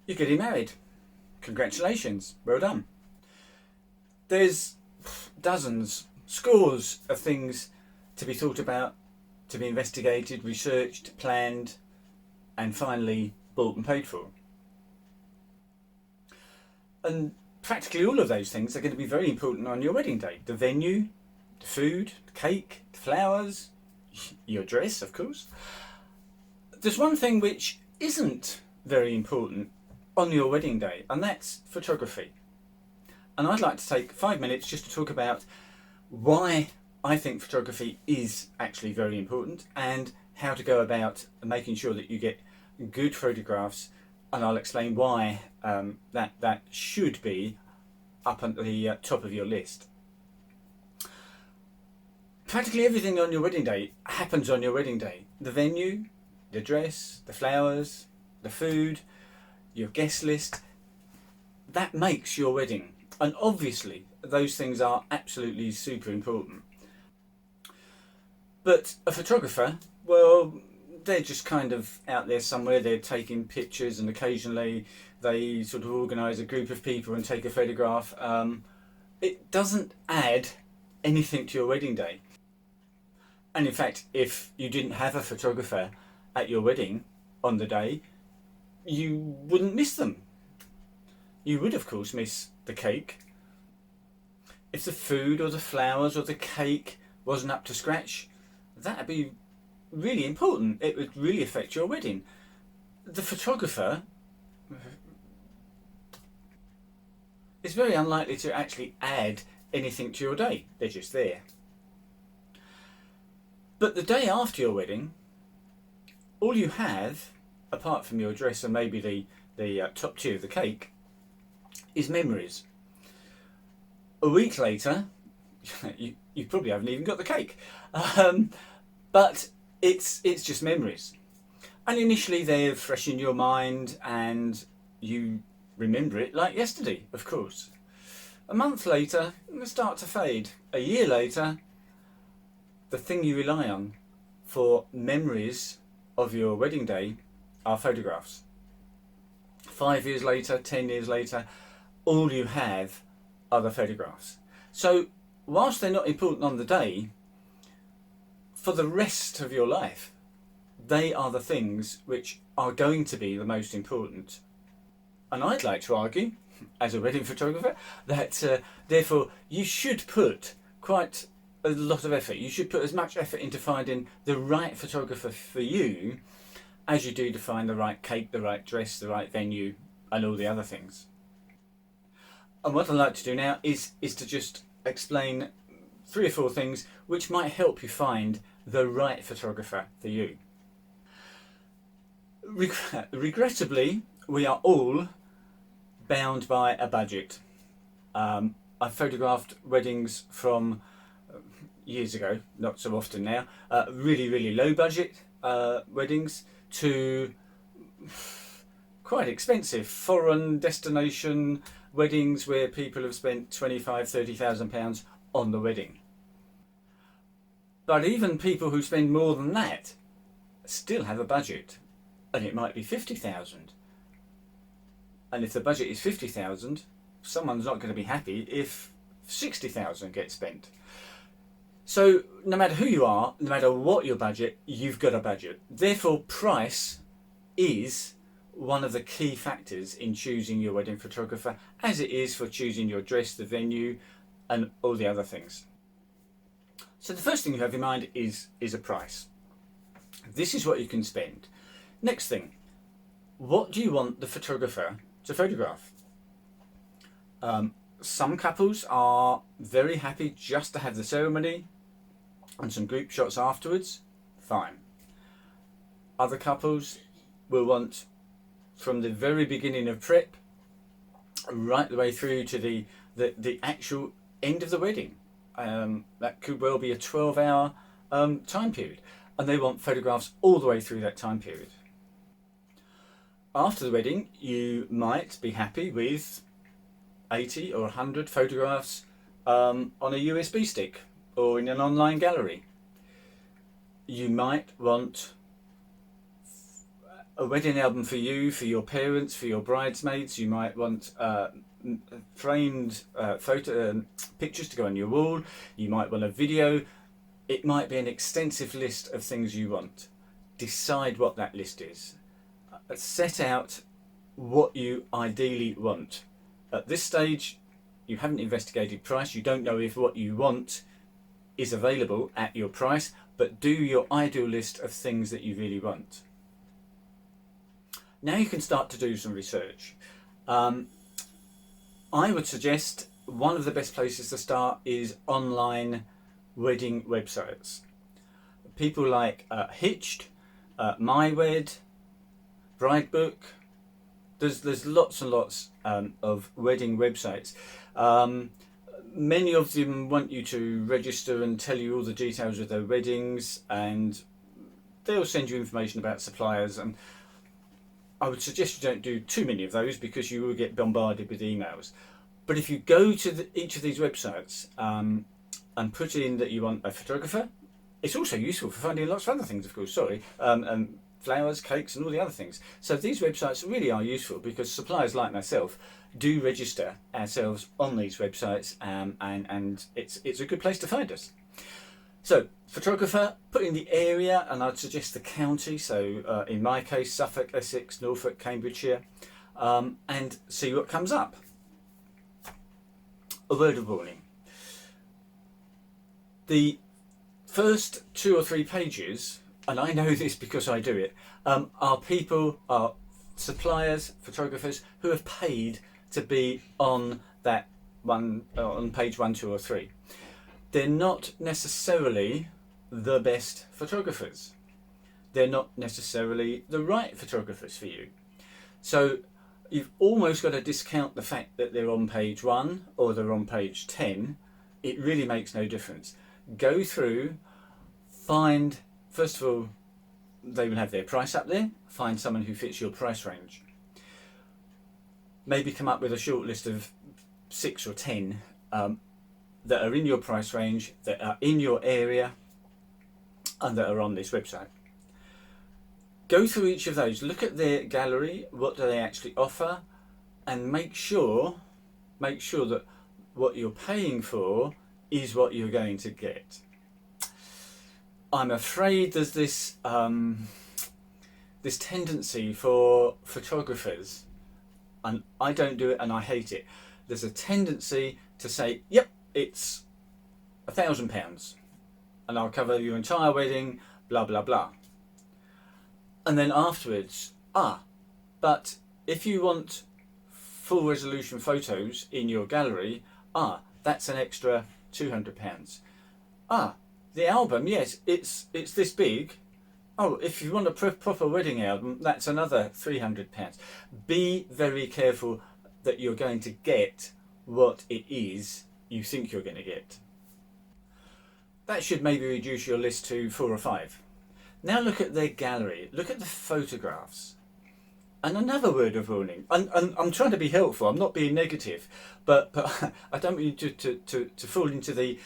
You're getting married. Congratulations, well done. There's dozens, scores of things to be thought about, to be investigated, researched, planned, and finally bought and paid for. And practically all of those things are going to be very important on your wedding day. The venue, the food, the cake, the flowers, your dress, of course. There's one thing which isn't very important on your wedding day, and that's photography. And I'd like to take 5 minutes just to talk about why I think photography is actually very important and how to go about making sure that you get good photographs, and I'll explain why that should be up at the top of your list. Practically everything on your wedding day happens on your wedding day. The venue, the dress, the flowers, the food, your guest list, that makes your wedding. And obviously those things are absolutely super important. But a photographer, well, they're just kind of out there somewhere, they're taking pictures, and occasionally they sort of organise a group of people and take a photograph. It doesn't add anything to your wedding day. And in fact, if you didn't have a photographer at your wedding on the day, you wouldn't miss them. You would, of course, miss the cake. If the food or the flowers or the cake wasn't up to scratch, that'd be really important. It would really affect your wedding. The photographer is very unlikely to actually add anything to your day. They're just there. But the day after your wedding, all you have, apart from your dress and maybe the top tier of the cake, is memories. A week later, you probably haven't even got the cake, but it's just memories. And initially they're fresh in your mind and you remember it like yesterday, of course. A month later, they start to fade. A year later, the thing you rely on for memories of your wedding day are photographs. 5 years later, 10 years later, all you have are the photographs. So whilst they're not important on the day, for the rest of your life, they are the things which are going to be the most important. And I'd like to argue, as a wedding photographer, that therefore you should put quite a lot of effort. You should put as much effort into finding the right photographer for you as you do to find the right cake, the right dress, the right venue, and all the other things. And what I'd like to do now is to just explain 3 or 4 things which might help you find the right photographer for you. Regrettably, we are all bound by a budget. I've photographed weddings from years ago, not so often now, really low budget weddings to quite expensive foreign destination weddings where people have spent £25,000-30,000 on the wedding. But even people who spend more than that still have a budget, and it might be 50,000. And if the budget is 50,000, someone's not going to be happy if 60,000 gets spent. So no matter who you are, no matter what your budget, you've got a budget. Therefore, price is one of the key factors in choosing your wedding photographer, as it is for choosing your dress, the venue, and all the other things. So the first thing you have in mind is a price. This is what you can spend. Next thing, what do you want the photographer to photograph? Some couples are very happy just to have the ceremony and some group shots afterwards. Fine. Other couples will want from the very beginning of prep right the way through to the actual end of the wedding. That could well be a 12-hour time period, and they want photographs all the way through that time period. After the wedding, you might be happy with 80 or 100 photographs on a USB stick or in an online gallery. You might want a wedding album for you, for your parents, for your bridesmaids. You might want framed photo pictures to go on your wall. You might want a video. It might be an extensive list of things you want. Decide what that list is. Set out what you ideally want. At this stage, you haven't investigated price. You don't know if what you want is available at your price, but do your ideal list of things that you really want. Now you can start to do some research. I would suggest one of the best places to start is online wedding websites. People like Hitched, MyWed, Bridebook. There's lots and lots of wedding websites. Many of them want you to register and tell you all the details of their weddings, and they'll send you information about suppliers, and I would suggest you don't do too many of those because you will get bombarded with emails. But if you go to each of these websites and put in that you want a photographer, it's also useful for finding lots of other things, of course, flowers, cakes and all the other things. So these websites really are useful because suppliers like myself do register ourselves on these websites, and it's a good place to find us. So photographer, put in the area, and I'd suggest the county, so in my case Suffolk, Essex, Norfolk, Cambridgeshire, and see what comes up. A word of warning. The first 2 or 3 pages, and I know this because I do it, are suppliers, photographers who have paid to be on that one, on page 1, 2 or 3. They're not necessarily the best photographers. They're not necessarily the right photographers for you. So you've almost got to discount the fact that they're on page 1 or they're on page 10. It really makes no difference. Go through, find, first of all, they will have their price up there. Find someone who fits your price range. Maybe come up with a short list of 6 or 10 that are in your price range, that are in your area, and that are on this website. Go through each of those, look at their gallery, what do they actually offer, and make sure that what you're paying for is what you're going to get. I'm afraid there's this tendency for photographers, and I don't do it and I hate it. There's a tendency to say, yep, it's £1,000 and I'll cover your entire wedding, blah blah blah. And then afterwards, but if you want full resolution photos in your gallery, that's an extra £200. The album, yes, it's this big. If you want a proper wedding album, that's another £300. Be very careful that you're going to get what it is you think you're going to get. That should maybe reduce your list to 4 or 5. Now look at their gallery, look at the photographs. And another word of warning, and I'm trying to be helpful, I'm not being negative, but I don't want you to fall into the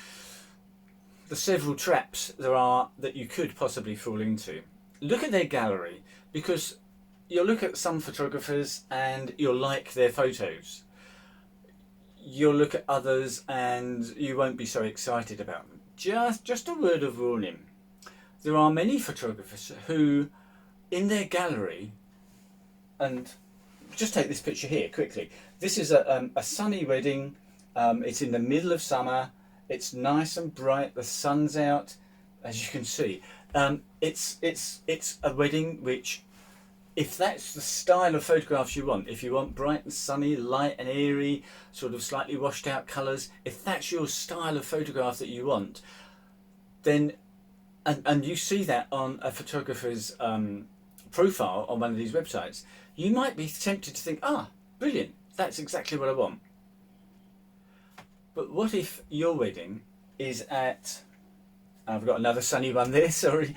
several traps there are that you could possibly fall into. Look at their gallery, because you'll look at some photographers and you'll like their photos. You'll look at others and you won't be so excited about them. Just a word of warning. There are many photographers who, in their gallery, and just take this picture here quickly. This is a sunny wedding. It's in the middle of summer. It's nice and bright. The sun's out, as you can see. It's a wedding which, if that's the style of photographs you want, if you want bright and sunny, light and airy, sort of slightly washed out colours, if that's your style of photograph that you want, then, and you see that on a photographer's profile on one of these websites, you might be tempted to think, brilliant, that's exactly what I want. But what if your wedding is at, I've got another sunny one there, sorry.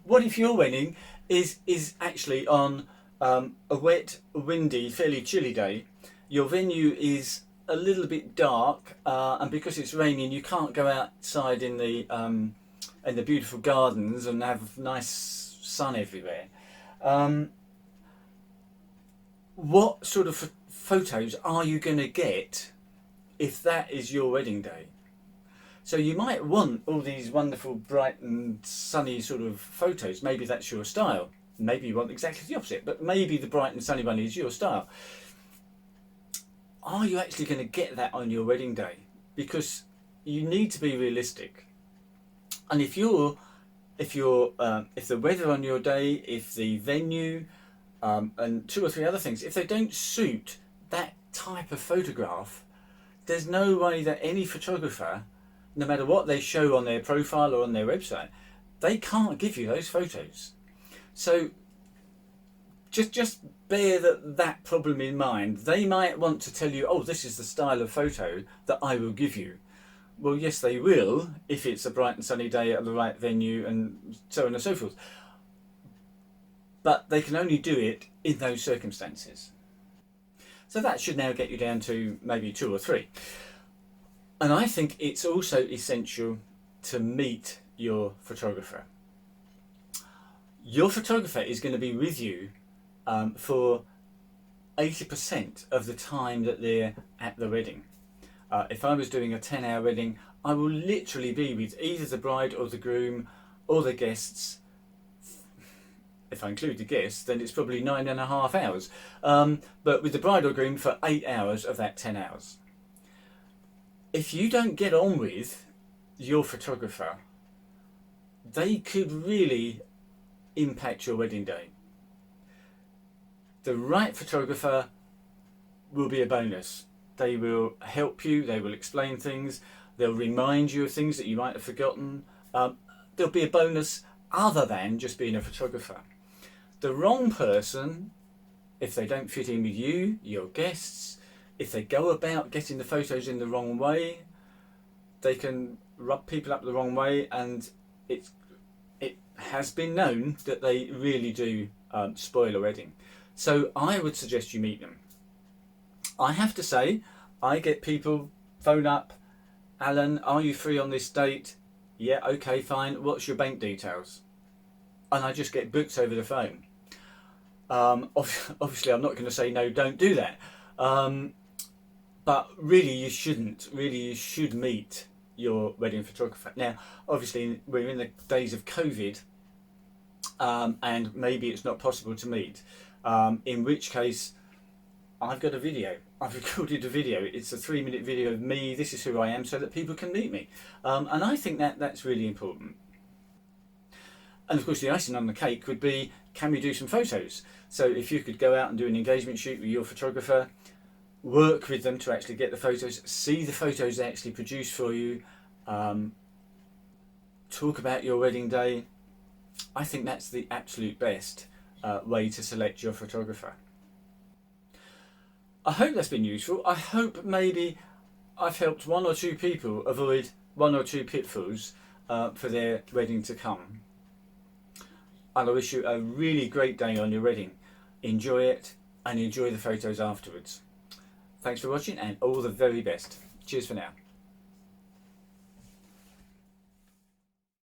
What if your wedding is actually on a wet, windy, fairly chilly day? Your venue is a little bit dark, and because it's raining, you can't go outside in the beautiful gardens and have nice sun everywhere. what sort of photos are you going to get if that is your wedding day? So you might want all these wonderful, bright and sunny sort of photos. Maybe that's your style. Maybe you want exactly the opposite, but maybe the bright and sunny one is your style. Are you actually going to get that on your wedding day? Because you need to be realistic. And if the weather on your day, if the venue, and 2 or 3 other things, if they don't suit that type of photograph, there's no way that any photographer, no matter what they show on their profile or on their website, they can't give you those photos. So just bear that problem in mind. They might want to tell you, oh, this is the style of photo that I will give you. Well, yes, they will, if it's a bright and sunny day at the right venue and so on and so forth. But they can only do it in those circumstances. So that should now get you down to maybe 2 or 3. And I think it's also essential to meet your photographer. Your photographer is going to be with you for 80% of the time that they're at the wedding. If I was doing a 10-hour wedding, I will literally be with either the bride or the groom or the guests. If I include the guests, then it's probably 9.5 hours. But with the bride or groom for 8 hours of that 10 hours. If you don't get on with your photographer, they could really impact your wedding day. The right photographer will be a bonus. They will help you, they will explain things, they'll remind you of things that you might have forgotten. There'll be a bonus other than just being a photographer. The wrong person, if they don't fit in with you, your guests, if they go about getting the photos in the wrong way, they can rub people up the wrong way, and it has been known that they really do spoil a wedding. So I would suggest you meet them. I have to say, I get people phone up, Alan, are you free on this date? Yeah, okay, fine. What's your bank details? And I just get booked over the phone. Obviously, I'm not going to say no, don't do that. But really, you shouldn't. Really, you should meet your wedding photographer. Now, obviously, we're in the days of COVID, and maybe it's not possible to meet. In which case, I've got a video. I've recorded a video. It's a 3-minute video of me. This is who I am, so that people can meet me. And I think that's really important. And of course, the icing on the cake would be, can we do some photos? So if you could go out and do an engagement shoot with your photographer, work with them to actually get the photos, see the photos they actually produce for you, talk about your wedding day. I think that's the absolute best way to select your photographer. I hope that's been useful. I hope maybe I've helped 1 or 2 people avoid 1 or 2 pitfalls for their wedding to come. And I wish you a really great day on your wedding. Enjoy it and enjoy the photos afterwards. Thanks for watching and all the very best. Cheers for now.